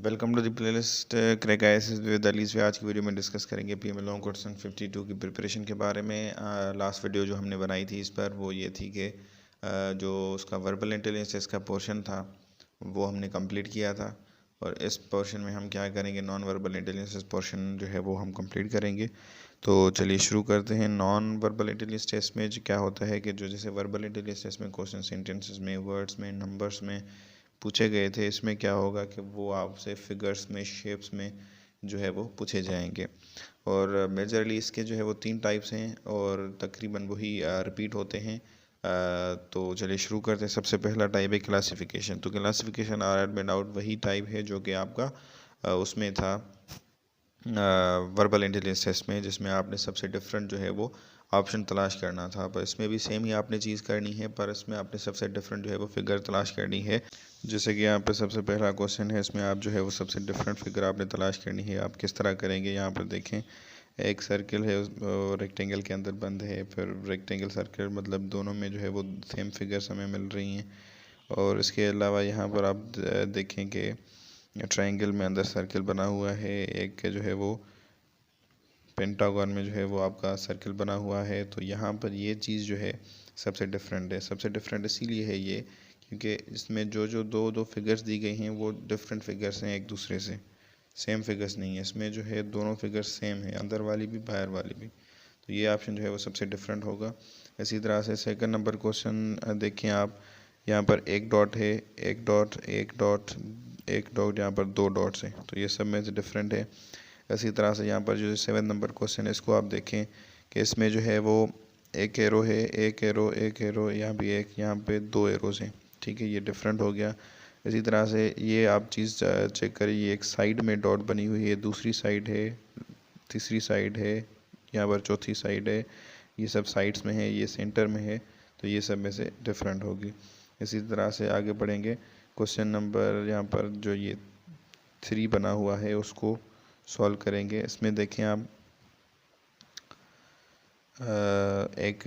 Welcome to the playlist crack IAS with Alis. आज की video में डिस्कस करेंगे पीएमएल लॉन्ग क्वेश्चन 52 की प्रिपरेशन के बारे में। लास्ट वीडियो जो हमने बनाई थी इस पर वो ये थी कि जो उसका वर्बल इंटेलिजेंस इसका पोर्शन था वो हमने कंप्लीट किया था, और इस पोर्शन में हम क्या करेंगे, नॉन वर्बल इंटेलिजेंस पोर्शन जो है वो हम कंप्लीट करेंगे। तो चलिए शुरू करते हैं। नॉन वर्बल इंटेलिजेंस टेस्ट में क्या होता है कि जो जैसे वर्बल इंटेलिजेंस टेस्ट में क्वेश्चन सेंटेंसेस में, वर्ड्स में, नंबर्स में पूछे गए थे, इसमें क्या होगा कि वो आपसे फिगर्स में, शेप्स में जो है वो पूछे जाएंगे। और मेजरली इसके जो है वो 3 टाइप्स हैं और तकरीबन वही रिपीट होते हैं। तो चलिए शुरू करते हैं। सबसे पहला टाइप है क्लासिफिकेशन। तो क्लासिफिकेशन आर एंड आउट वही टाइप है जो कि आपका उसमें था वर्बल इंटेलिजेंस टेस्ट में, जिसमें आपने सबसे डिफरेंट जो है वो ऑप्शन तलाश करना था। पर इसमें भी सेम ही आपने चीज़ करनी है, पर इसमें आपने सबसे डिफरेंट जो है वो फिगर तलाश करनी है। जैसे कि यहाँ पे सबसे पहला क्वेश्चन है, इसमें आप जो है वो सबसे डिफरेंट फिगर आपने तलाश करनी है। आप किस तरह करेंगे, यहाँ पर देखें एक सर्किल है, रेक्टेंगल के अंदर बंद है, फिर रेक्टेंगल सर्किल, मतलब दोनों में जो है वो सेम फिगर्स हमें मिल रही हैं। और इसके अलावा यहाँ पर आप देखें कि ट्रायंगल में अंदर सर्किल बना हुआ है, एक जो है वो पेंटागन में जो है वो आपका सर्किल बना हुआ है। तो यहाँ पर ये चीज़ जो है सबसे डिफरेंट है। सबसे डिफरेंट इसीलिए है ये क्योंकि इसमें जो जो दो दो फिगर्स दी गई हैं वो डिफरेंट फिगर्स हैं एक दूसरे से, सेम फिगर्स नहीं है। इसमें जो है दोनों फिगर्स सेम है, अंदर वाली भी बाहर वाली भी। तो ये ऑप्शन जो है वो सबसे डिफरेंट होगा। इसी तरह से सेकंड नंबर क्वेश्चन देखें आप, यहाँ पर एक डॉट है, एक डॉट, एक डॉट, एक डॉट, यहाँ पर 2 डॉट्स हैं, तो ये सब में से डिफरेंट है। इसी तरह से यहाँ पर जो 7 नंबर क्वेश्चन है इसको आप देखें कि इसमें जो है वो एक एरो है, एक एरो, एक एरो, यहाँ भी एक, यहाँ पे 2 एरोज हैं। ठीक है, ये डिफरेंट हो गया। इसी तरह से ये आप चीज़ चेक करिए, एक साइड में डॉट बनी हुई है, दूसरी साइड है, तीसरी साइड है, यहाँ पर चौथी साइड है। ये सब साइड्स में है, ये सेंटर में है, तो ये सब में से डिफरेंट होगी। इसी तरह से आगे बढ़ेंगे। क्वेश्चन नंबर यहाँ पर जो ये 3 बना हुआ है उसको सॉल्व करेंगे। इसमें देखें आप एक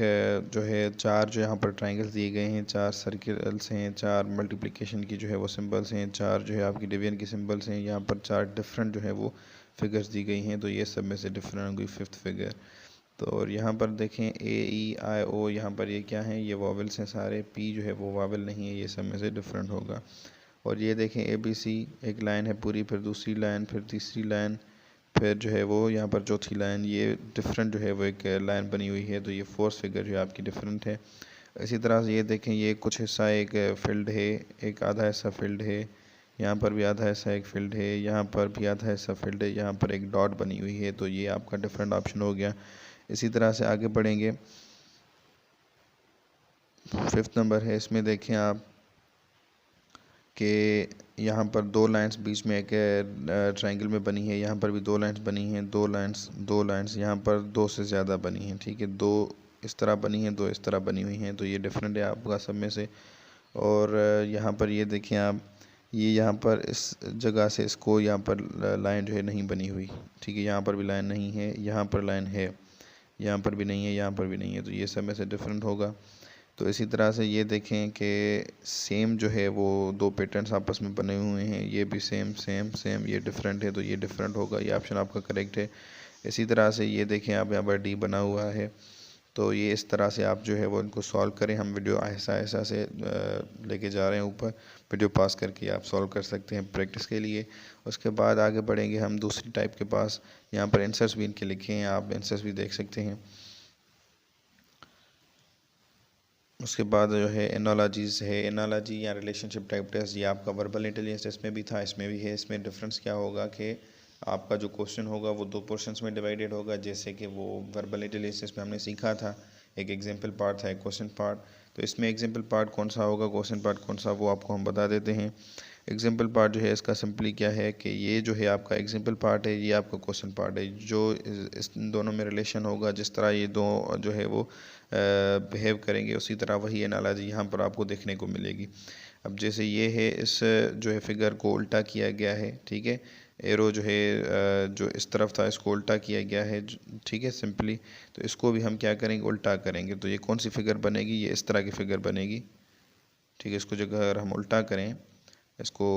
जो है 4 जो यहाँ पर ट्रायंगल्स दिए गए हैं, 4 सर्किल्स हैं, 4 मल्टीप्लिकेशन की जो है वो सिंबल्स हैं, 4 जो है आपकी डिवीजन की सिंबल्स हैं, यहाँ पर 4 डिफरेंट जो है वो फिगर्स दी गई हैं। तो ये सब में से डिफरेंट होगी 5th फिगर। तो और यहाँ पर देखें AEIO, यहाँ पर ये क्या है, ये वॉवल्स हैं सारे। P जो है वो वॉवल नहीं है, ये सब में से डिफरेंट होगा। और ये देखें ABC, एक लाइन है पूरी, फिर दूसरी लाइन, फिर तीसरी लाइन, फिर जो है वो यहाँ पर चौथी लाइन, ये डिफरेंट जो है वो एक लाइन बनी हुई है। तो ये 4th फिगर जो है आपकी डिफरेंट है। इसी तरह से ये देखें, ये कुछ हिस्सा एक फील्ड है, एक आधा हिस्सा फील्ड है, यहाँ पर भी आधा हिस्सा एक फील्ड है, यहाँ पर भी आधा हिस्सा फील्ड है, यहाँ पर एक डॉट बनी हुई है। तो ये आपका डिफरेंट ऑप्शन हो गया। इसी तरह से आगे बढ़ेंगे। 5th नंबर है, इसमें देखें आप कि यहाँ पर 2 लाइंस बीच में एक ट्रायंगल में बनी है, यहाँ पर भी 2 लाइंस बनी हैं, 2 लाइंस, यहाँ पर 2 से ज़्यादा बनी हैं। ठीक है, 2 इस तरह बनी हैं, 2 इस तरह बनी हुई हैं। तो ये डिफरेंट है आपका सब में से। और यहाँ पर ये देखें आप, ये यहाँ पर इस जगह से इसको यहाँ पर लाइन जो है नहीं बनी हुई। ठीक है, यहाँ पर भी लाइन नहीं है, यहाँ पर लाइन है, यहाँ पर भी नहीं है, यहाँ पर भी नहीं है। तो ये सब में से डिफरेंट होगा। तो इसी तरह से ये देखें कि सेम जो है वो 2 पैटर्न्स आपस में बने हुए हैं, ये भी सेम सेम सेम, ये डिफरेंट है, तो ये डिफरेंट होगा। ये ऑप्शन आपका करेक्ट है। इसी तरह से ये देखें आप, यहाँ पर D बना हुआ है। तो ये इस तरह से आप जो है वो इनको सॉल्व करें। हम वीडियो ऐसा ऐसा से लेके जा रहे हैं ऊपर, वीडियो पास करके आप सॉल्व कर सकते हैं प्रैक्टिस के लिए। उसके बाद आगे बढ़ेंगे हम दूसरी टाइप के पास। यहाँ पर आंसर्स भी इनके लिखे हैं, आप आंसर्स भी देख सकते हैं। उसके बाद जो है एनालॉजीज़ है, एनालॉजी या रिलेशनशिप टाइप टेस्ट, ये आपका वर्बल इंटेलिजेंस टेस्ट में भी था, इसमें भी है। इसमें डिफरेंस क्या होगा कि आपका जो क्वेश्चन होगा वो 2 पोर्शंस में डिवाइडेड होगा। जैसे कि वो वर्बल इंटेलिजेंस टेस्ट में हमने सीखा था, एक एग्जाम्पल पार्ट था, एक क्वेश्चन पार्ट। तो इसमें एग्जाम्पल पार्ट कौन सा होगा, क्वेश्चन पार्ट कौन सा, वो आपको हम बता देते हैं। एग्जाम्पल पार्ट जो है इसका सिंपली क्या है कि ये जो है आपका एग्जाम्पल पार्ट है, ये आपका क्वेश्चन पार्ट है। जो इस दोनों में रिलेशन होगा, जिस तरह ये दो जो है वो बिहेव करेंगे, उसी तरह वही एनालॉजी यहाँ पर आपको देखने को मिलेगी। अब जैसे ये है, इस जो है फिगर को उल्टा किया गया है। ठीक है, एरो जो है जो इस तरफ था इसको उल्टा किया गया है। ठीक है, सिंपली। तो इसको भी हम क्या करेंगे, उल्टा करेंगे। तो ये कौन सी फिगर बनेगी, ये इस तरह की फिगर बनेगी। ठीक है, इसको जो अगर हम उल्टा करें, इसको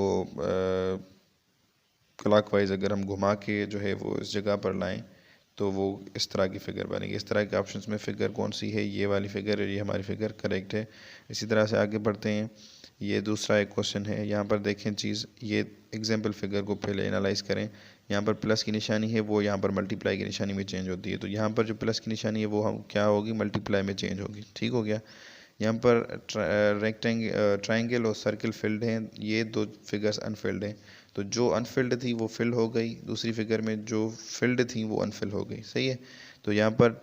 क्लॉकवाइज अगर हम घुमा के जो है वो इस जगह पर लाएं तो वो इस तरह की फ़िगर बनेगी। इस तरह के ऑप्शंस में फ़िगर कौन सी है, ये वाली फ़िगर, ये हमारी फ़िगर करेक्ट है। इसी तरह से आगे बढ़ते हैं। ये दूसरा एक क्वेश्चन है, यहाँ पर देखें चीज़, ये एग्जाम्पल फ़िगर को पहले एनालाइज करें। यहाँ पर प्लस की निशानी है, वो यहाँ पर मल्टीप्लाई की निशानी में चेंज होती है। तो यहाँ पर जो प्लस की निशानी है वो हम क्या होगी, मल्टीप्लाई में चेंज होगी। ठीक हो गया। यहाँ पर ट्रायंगल और सर्किल फिल्ड हैं, ये दो फिगर्स अनफिल्ड हैं। तो जो अनफिल्ड थी वो फिल हो गई, दूसरी फिगर में जो फिल्ड थी वो अनफिल हो गई। सही है। तो यहाँ पर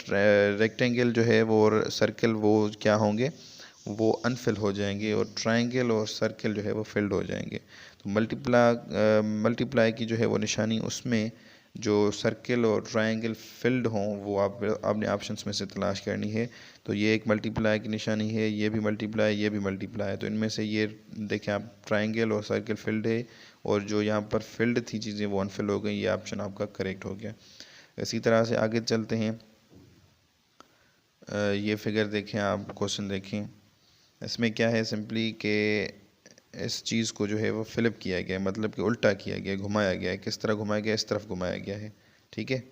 रेक्टेंगल जो है वो और सर्किल वो क्या होंगे, वो अनफिल हो जाएंगे, और ट्रायंगल और सर्किल जो है वो फिल्ड हो जाएंगे। तो मल्टीप्लाई की जो है वो निशानी उसमें जो सर्किल और ट्रायंगल फिल्ड हों वो आपने ऑप्शंस में से तलाश करनी है। तो ये एक मल्टीप्लाई की निशानी है, ये भी मल्टीप्लाई, ये भी मल्टीप्लाई है। तो इनमें से ये देखें आप, ट्रायंगल और सर्किल फिल्ड है, और जो यहाँ पर फिल्ड थी चीज़ें वो अनफिल हो गई। ये ऑप्शन आपका करेक्ट हो गया। इसी तरह से आगे चलते हैं। ये फिगर देखें आप, क्वेश्चन देखें। इसमें क्या है, सिंपली कि इस चीज़ को जो है वो फ्लिप किया गया है, मतलब कि उल्टा किया गया है, घुमाया गया है। किस तरह घुमाया गया, इस तरफ घुमाया गया है। ठीक है,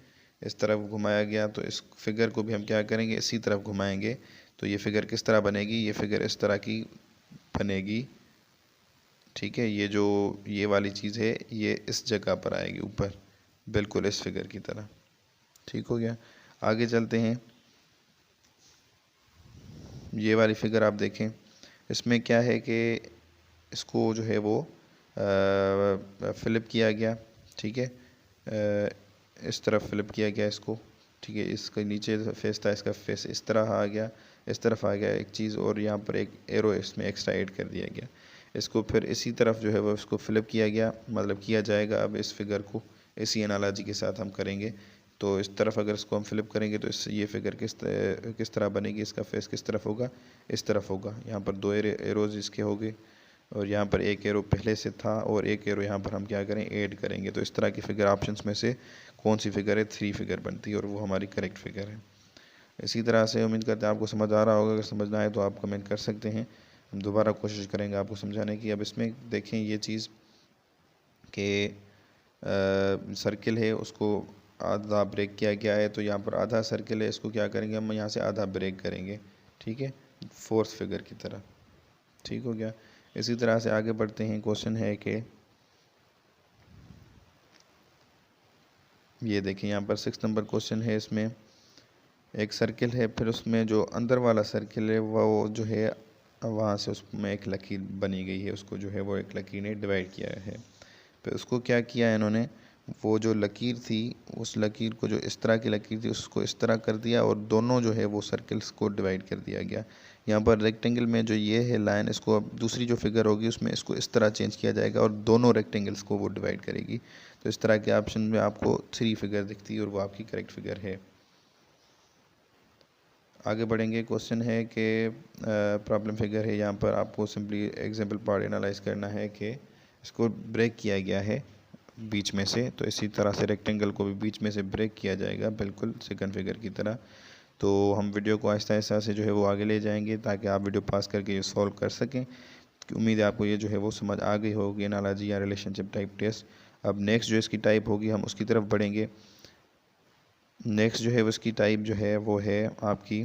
इस तरफ घुमाया गया। तो इस फिगर को भी हम क्या करेंगे, इसी तरफ घुमाएंगे। तो ये फिगर किस तरह बनेगी, ये फिगर इस तरह की बनेगी। ठीक है, ये जो ये वाली चीज़ है ये इस जगह पर आएगी ऊपर, बिल्कुल इस फिगर की तरह। ठीक हो गया। आगे चलते हैं। ये वाली फिगर आप देखें, इसमें क्या है कि इसको जो है वो फ्लिप किया गया। ठीक है, इस तरफ फ्लिप किया गया इसको। ठीक है, इसके नीचे फेस था, इसका फेस इस तरह आ गया, इस तरफ आ गया एक चीज़, और यहाँ पर एक एरो इसमें एक्स्ट्रा ऐड कर दिया गया। इसको फिर इसी तरफ जो है वो इसको फ्लिप किया गया, मतलब किया जाएगा। अब इस फिगर को इसी एनालॉजी के साथ हम करेंगे। तो इस तरफ अगर इसको हम फ्लिप करेंगे तो इस ये फिगर किस तरह बनेगी, इसका फेस किस तरफ होगा, इस तरफ होगा। यहाँ पर दो एरोज इसके हो गए, और यहाँ पर एक एरो पहले से था, और एक एरो यहाँ पर हम क्या करें, ऐड करेंगे। तो इस तरह की फिगर ऑप्शंस में से कौन सी फिगर है, 3 फिगर बनती है, और वो हमारी करेक्ट फिगर है। इसी तरह से उम्मीद करते हैं आपको समझ आ रहा होगा। अगर समझ ना आए तो आप कमेंट कर सकते हैं, हम दोबारा कोशिश करेंगे आपको समझाने की। अब इसमें देखें ये चीज़ कि सर्किल है, उसको आधा ब्रेक किया गया है। तो यहाँ पर आधा सर्किल है, इसको क्या करेंगे हम, यहाँ से आधा ब्रेक करेंगे। ठीक है, फोर्थ फिगर की तरह। ठीक हो गया। इसी तरह से आगे बढ़ते हैं। क्वेश्चन है कि ये देखिए यहाँ पर 6 नंबर क्वेश्चन है। इसमें एक सर्किल है, फिर उसमें जो अंदर वाला सर्किल है वो जो है वहाँ से उसमें एक लकीर बनी गई है, उसको जो है वो एक लकीर ने डिवाइड किया है। फिर उसको क्या किया है इन्होंने, वो जो लकीर थी, उस लकीर को, जो इस तरह की लकीर थी, उसको इस तरह कर दिया, और दोनों जो है वो सर्कल्स को डिवाइड कर दिया गया। यहाँ पर रेक्टेंगल में जो ये है लाइन, इसको अब दूसरी जो फिगर होगी उसमें इसको इस तरह चेंज किया जाएगा, और दोनों रेक्टेंगल्स को वो डिवाइड करेगी। तो इस तरह के ऑप्शन में आपको 3 फिगर दिखती है, और वो आपकी करेक्ट फिगर है। आगे बढ़ेंगे। क्वेश्चन है कि प्रॉब्लम फिगर है, यहाँ पर आपको सिंपली एग्जाम्पल पार्ट एनालाइज करना है कि इसको ब्रेक किया गया है बीच में से। तो इसी तरह से रेक्टेंगल को भी बीच में से ब्रेक किया जाएगा, बिल्कुल सेकंड फिगर की तरह। तो हम वीडियो को आहिस्ता आहिस्ता से जो है वो आगे ले जाएंगे, ताकि आप वीडियो पास करके ये सॉल्व कर सकें। उम्मीद है आपको ये जो है वो समझ आ गई होगी, एनालॉजी या रिलेशनशिप टाइप टेस्ट। अब नेक्स्ट जो इसकी टाइप होगी हम उसकी तरफ बढ़ेंगे। नेक्स्ट जो है उसकी टाइप जो है वो है आपकी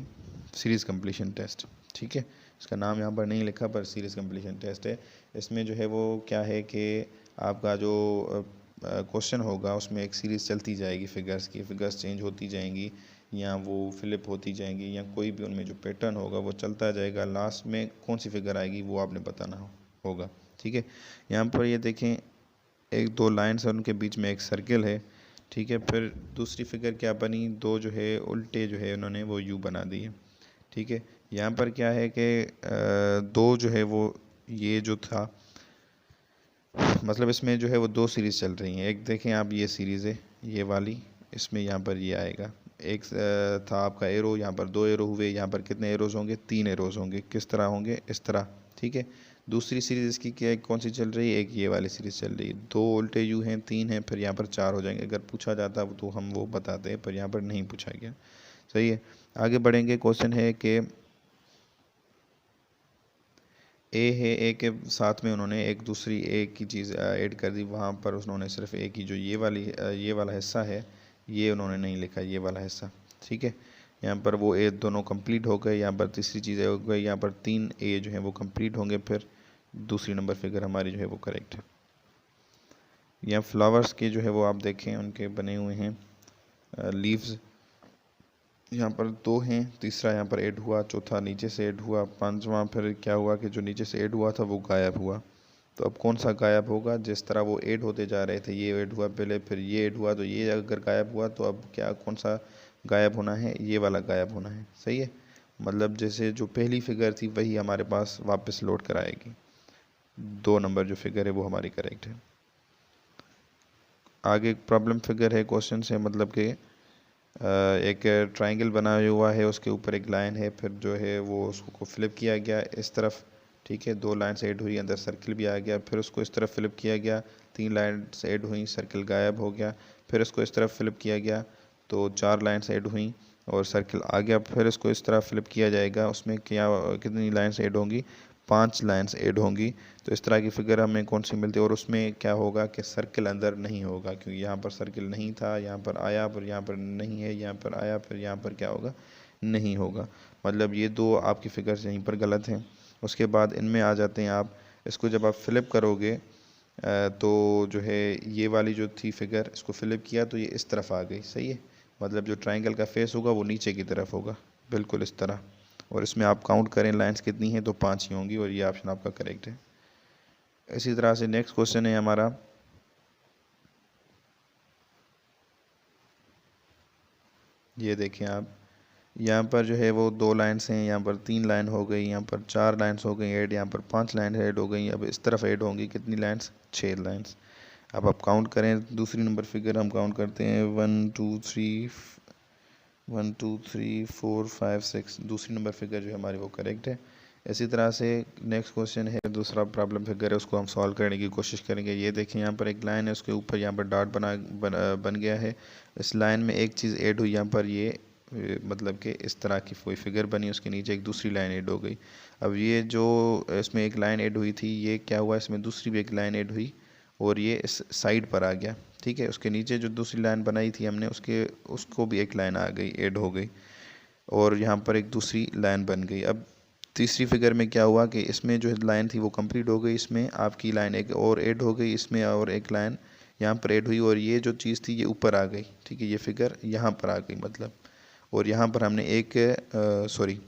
सीरीज़ कंप्लीशन टेस्ट। ठीक है, इसका नाम यहाँ पर नहीं लिखा, पर सीरीज़ कंप्लीशन टेस्ट है। इसमें जो है वो क्या है कि आपका जो क्वेश्चन होगा उसमें एक सीरीज़ चलती जाएगी फिगर्स की, फिगर्स चेंज होती जाएंगी, या वो फ्लिप होती जाएंगी, या कोई भी उनमें जो पैटर्न होगा वो चलता जाएगा। लास्ट में कौन सी फिगर आएगी वो आपने बताना होगा। ठीक है, यहाँ पर ये देखें, एक दो लाइन्स है, उनके बीच में एक सर्किल है। ठीक है, फिर दूसरी फिगर क्या बनी, दो जो है उल्टे जो है उन्होंने वो यू बना दिए। ठीक है, यहाँ पर क्या है कि दो जो है वो ये जो था, मतलब इसमें जो है वो दो सीरीज़ चल रही हैं। एक देखें आप, ये सीरीज़ है ये वाली, इसमें यहाँ पर ये आएगा। एक था आपका एरो, यहाँ पर दो एरो हुए, यहाँ पर कितने एरोज़ होंगे, 3 एरोज़ होंगे। किस तरह होंगे, इस तरह। ठीक है, दूसरी सीरीज़ इसकी क्या, कौन सी चल रही है, एक ये वाली सीरीज़ चल रही है। दो उल्टे यू हैं, 3 हैं, फिर यहाँ पर 4 हो जाएंगे। अगर पूछा जाता तो हम वो बताते हैं, पर यहाँ पर नहीं पूछा गया। सही है, आगे बढ़ेंगे। क्वेश्चन है कि ए है, ए के साथ में उन्होंने एक दूसरी ए की चीज़ ऐड कर दी, वहाँ पर उन्होंने सिर्फ ए की जो ये वाला हिस्सा है ये उन्होंने नहीं लिखा, ये वाला हिस्सा। ठीक है, यहाँ पर वो ए दोनों कंप्लीट हो गए, यहाँ पर तीसरी चीज़ हो गई, यहाँ पर 3 ए जो है वो कंप्लीट होंगे, फिर दूसरी नंबर फिगर हमारी जो है वो करेक्ट है। यहाँ फ्लावर्स के जो है वो आप देखें उनके बने हुए हैं लीव्स, यहाँ पर 2 हैं, तीसरा यहाँ पर ऐड हुआ, चौथा नीचे से ऐड हुआ, पांचवा फिर क्या हुआ कि जो नीचे से ऐड हुआ था वो गायब हुआ। तो अब कौन सा गायब होगा? जिस तरह वो ऐड होते जा रहे थे, ये ऐड हुआ पहले, फिर ये ऐड हुआ, तो ये अगर गायब हुआ तो अब क्या कौन सा गायब होना है? ये वाला गायब होना है। सही है, मतलब जैसे जो पहली फिगर थी वही हमारे पास वापस लौट कर आएगी। 2 नंबर जो फिगर है वो हमारी करेक्ट है। आगे एक प्रॉब्लम फिगर है, क्वेश्चन है, मतलब कि एक ट्रायंगल बना हुआ है, उसके ऊपर एक लाइन है, फिर जो है वो उसको फ्लिप किया गया इस तरफ। ठीक है, 2 लाइन्स ऐड हुई, अंदर सर्कल भी आ गया, फिर उसको इस तरफ फ्लिप किया गया, 3 लाइन्स ऐड हुई, सर्कल गायब हो गया, फिर उसको इस तरफ फ्लिप किया गया तो 4 लाइन्स ऐड हुई और सर्कल आ गया, फिर इसको इस तरह फ्लिप किया जाएगा, उसमें क्या कितनी लाइन्स ऐड होंगी? 5 लाइन्स ऐड होंगी। तो इस तरह की फिगर हमें कौन सी मिलती है? और उसमें क्या होगा कि सर्कल अंदर नहीं होगा, क्योंकि यहाँ पर सर्कल नहीं था, यहाँ पर आया, फिर यहाँ पर नहीं है, यहाँ पर आया, फिर यहाँ पर क्या होगा? नहीं होगा। मतलब ये 2 आपकी फिगर्स यहीं पर गलत हैं। उसके बाद इनमें आ जाते हैं आप, इसको जब आप फ्लिप करोगे तो जो है ये वाली जो थी फिगर, इसको फ्लिप किया तो ये इस तरफ आ गई। सही है, मतलब जो ट्रायंगल का फेस होगा वो नीचे की तरफ होगा, बिल्कुल इस तरह। और इसमें आप काउंट करें लाइंस कितनी हैं, तो 5 ही होंगी, और ये ऑप्शन आपका करेक्ट है। इसी तरह से नेक्स्ट क्वेश्चन है हमारा, ये देखें आप, यहाँ पर जो है वो 2 लाइन्स हैं, यहाँ पर 3 लाइन हो गई, यहाँ पर 4 लाइन्स हो गई ऐड, यहाँ पर 5 लाइन ऐड हो गई। अब इस तरफ ऐड होंगी कितनी लाइन्स? 6 लाइन्स। अब आप काउंट करें, दूसरी नंबर फिगर हम काउंट करते हैं, 1 2 3 4 5 6, दूसरी नंबर फिगर जो है हमारी वो करेक्ट है। इसी तरह से नेक्स्ट क्वेश्चन है, दूसरा प्रॉब्लम फिगर है, उसको हम सॉल्व करने की कोशिश करेंगे। ये देखें, यहाँ पर एक लाइन है, उसके ऊपर यहाँ पर डॉट बन गया है। इस लाइन में एक चीज़ ऐड हुई, यहाँ पर ये मतलब कि इस तरह की कोई फिगर बनी, उसके नीचे एक दूसरी लाइन ऐड हो गई। अब ये जो इसमें एक लाइन ऐड हुई थी, ये क्या हुआ, इसमें दूसरी भी एक लाइन ऐड हुई और ये इस साइड पर आ गया। ठीक है, उसके नीचे जो दूसरी लाइन बनाई थी हमने, उसको भी एक लाइन आ गई, ऐड हो गई, और यहाँ पर एक दूसरी लाइन बन गई। अब तीसरी फिगर में क्या हुआ कि इसमें जो लाइन थी वो कंप्लीट हो गई, इसमें आपकी लाइन एक और ऐड हो गई, इसमें और एक लाइन यहाँ पर ऐड हुई, और ये जो चीज़ थी ये ऊपर आ गई। ठीक है, ये फिगर यहाँ पर आ गई मतलब, और यहाँ पर हमने एक सॉरी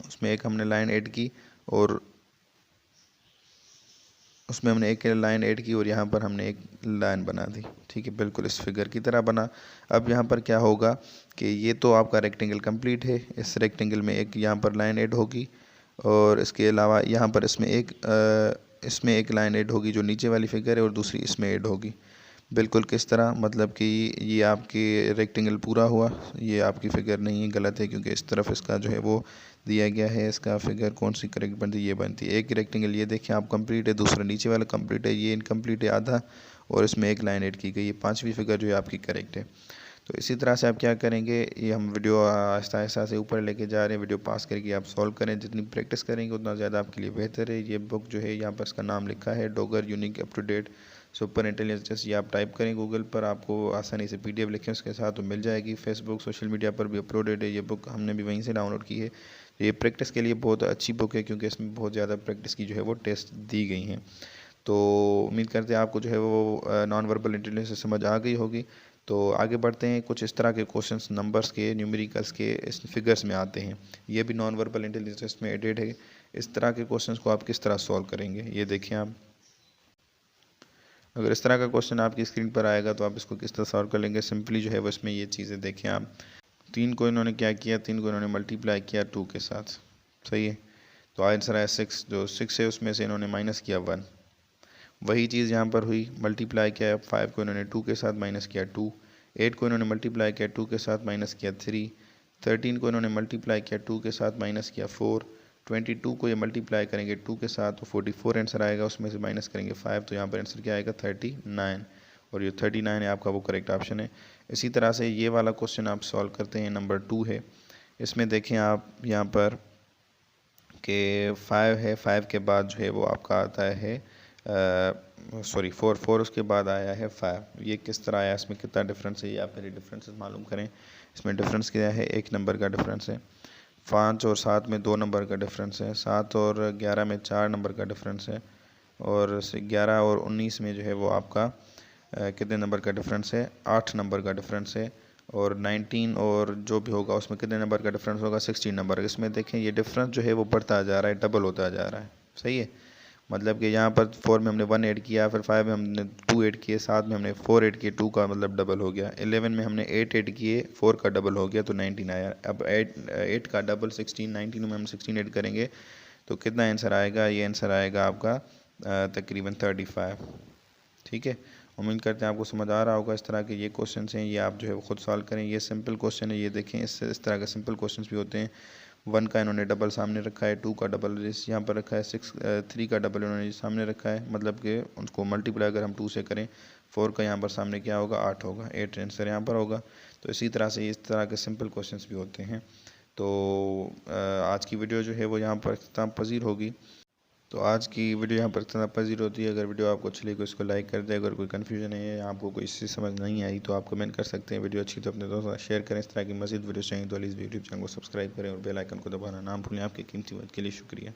उसमें एक हमने लाइन ऐड की, और उसमें हमने एक लाइन ऐड की, और यहाँ पर हमने एक लाइन बना दी। ठीक है, बिल्कुल इस फिगर की तरह बना। अब यहाँ पर क्या होगा कि ये तो आपका रेक्टेंगल कंप्लीट है, इस रेक्टेंगल में एक यहाँ पर लाइन ऐड होगी, और इसके अलावा यहाँ पर इसमें एक लाइन ऐड होगी जो नीचे वाली फिगर है, और दूसरी इसमें ऐड होगी। बिल्कुल किस तरह, मतलब कि ये आपके रेक्टेंगल पूरा हुआ, ये आपकी फिगर नहीं है, गलत है, क्योंकि इस तरफ इसका जो है वो दिया गया है, इसका फिगर कौन सी करेक्ट बनती है? ये बनती है। एक रेक्टेंगल ये देखें आप कंप्लीट है, दूसरा नीचे वाला कंप्लीट है, ये इनकम्प्लीट है आधा, और इसमें एक लाइन ऐड की गई, ये 5वीं फिगर जो है आपकी करेक्ट है। तो इसी तरह से आप क्या करेंगे, ये हम वीडियो आहिस्ता आहिस्ता से ऊपर लेके जा रहे हैं, वीडियो पास करके आप सॉल्व करें, जितनी प्रैक्टिस करेंगे उतना ज़्यादा आपके लिए बेहतर है। ये बुक जो है यहाँ पर इसका नाम लिखा है डॉगर unique up to date super intelligence, ये आप टाइप करें गूगल पर, आपको आसानी से PDF लिखें उसके साथ तो मिल जाएगी। फेसबुक सोशल मीडिया पर भी अपलोडेड है ये बुक, हमने भी वहीं से डाउनलोड की है। ये प्रैक्टिस के लिए बहुत अच्छी बुक है, क्योंकि इसमें बहुत ज़्यादा प्रैक्टिस की जो है वो टेस्ट दी गई हैं। तो उम्मीद करते हैं आपको जो है वो नॉन वर्बल इंटेलिजेंस समझ आ गई होगी। तो आगे बढ़ते हैं, कुछ इस तरह के क्वेश्चंस नंबर्स के, न्यूमेरिकल्स के, इस फिगर्स में आते हैं, ये भी नॉन वर्बल इंटेलिजेंस में एडेड है। इस तरह के क्वेश्चंस को आप किस तरह सॉल्व करेंगे, ये देखें आप। अगर इस तरह का क्वेश्चन आपकी स्क्रीन पर आएगा तो आप इसको किस तरह सॉल्व कर लेंगे? सिंपली जो है वो इसमें ये चीज़ें देखें आप, 3 को इन्होंने क्या किया, 3 को इन्होंने मल्टीप्लाई किया 2 के साथ। सही है, तो आंसर आया 6, जो 6 है उसमें से इन्होंने माइनस किया 1। वही चीज़ यहाँ पर हुई, मल्टीप्लाई किया 5 को इन्होंने 2 के साथ माइनस किया 2, 8 को इन्होंने मल्टीप्लाई किया 2 के साथ माइनस किया 3, 13 को इन्होंने मल्टीप्लाई किया 2 के साथ माइनस किया 4, 22 को ये मल्टीप्लाई करेंगे 2 के साथ तो 44 आंसर आएगा, उसमें से माइनस करेंगे 5, तो यहाँ पर आंसर क्या आएगा 39, और ये 39 है आपका वो करेक्ट ऑप्शन है। इसी तरह से ये वाला क्वेश्चन आप सॉल्व करते हैं, नंबर 2 है। इसमें देखें आप, यहाँ पर कि 5 है, 5 के बाद जो है वो आपका आता है सॉरी 4, 4 उसके बाद आया है 5। ये किस तरह आया, इसमें कितना डिफरेंस है, ये आप पहले डिफरेंसेस मालूम करें। इसमें डिफरेंस क्या है, 1 नंबर का डिफरेंस है। 5 और 7 में 2 नंबर का डिफरेंस है। 7 और 11 में 4 नंबर का डिफरेंस है। और 11 और 19 में जो है वो आपका कितने नंबर का डिफरेंस है, 8 नंबर का डिफरेंस है। और 19 और जो भी होगा उसमें कितने नंबर का डिफरेंस होगा, 16 नंबर। इसमें देखें ये डिफरेंस जो है वो बढ़ता जा रहा है, डबल होता जा रहा है। सही है, मतलब कि यहाँ पर 4 में हमने 1 ऐड किया, फिर 5 में हमने 2 ऐड किए, 7 में हमने 4 ऐड किए, 2 का मतलब डबल हो गया। 11 में हमने 8 ऐड किए, 4 का डबल हो गया तो 19 आया। अब 8 का डबल 16, 19 में हम 16 ऐड करेंगे तो कितना आंसर आएगा, ये आंसर आएगा आपका तकरीबन 35। ठीक है, उम्मीद करते हैं आपको समझ आ रहा होगा। इस तरह के ये क्वेश्चन हैं, ये आप जो है वो खुद सॉल्व करें। ये सिंपल क्वेश्चन है, ये देखें इस तरह के सिंपल क्वेश्चन भी होते हैं। 1 का इन्होंने डबल सामने रखा है, 2 का डबल यहाँ पर रखा है, 3 का डबल इन्होंने सामने रखा है, मतलब कि उसको मल्टीप्लाई अगर हम 2 से करें, 4 का यहाँ पर सामने क्या होगा, 8 होगा, 8 आंसर यहाँ पर होगा। तो इसी तरह से इस तरह के सिंपल क्वेश्चन भी होते हैं। तो आज की वीडियो जो है वो यहाँ पर इख्तिताम पजीर होगी। तो आज की वीडियो यहाँ पर इख्तिताम पजीर होती है। अगर वीडियो आपको अच्छी लगी तो इसको लाइक कर दें। अगर कोई कन्फ्यूजन है या आपको कोई चीज़ समझ नहीं आई तो आप कमेंट कर सकते हैं। वीडियो अच्छी तो अपने दोस्तों शेयर करें। इस तरह की मज़ीद वीडियो चाहिए तो प्लीज़ यूट्यूब चैनल को सब्सक्राइब करें और बेल आइकन को दबाना ना भूलें। आपके कीमती वक्त के लिए शुक्रिया।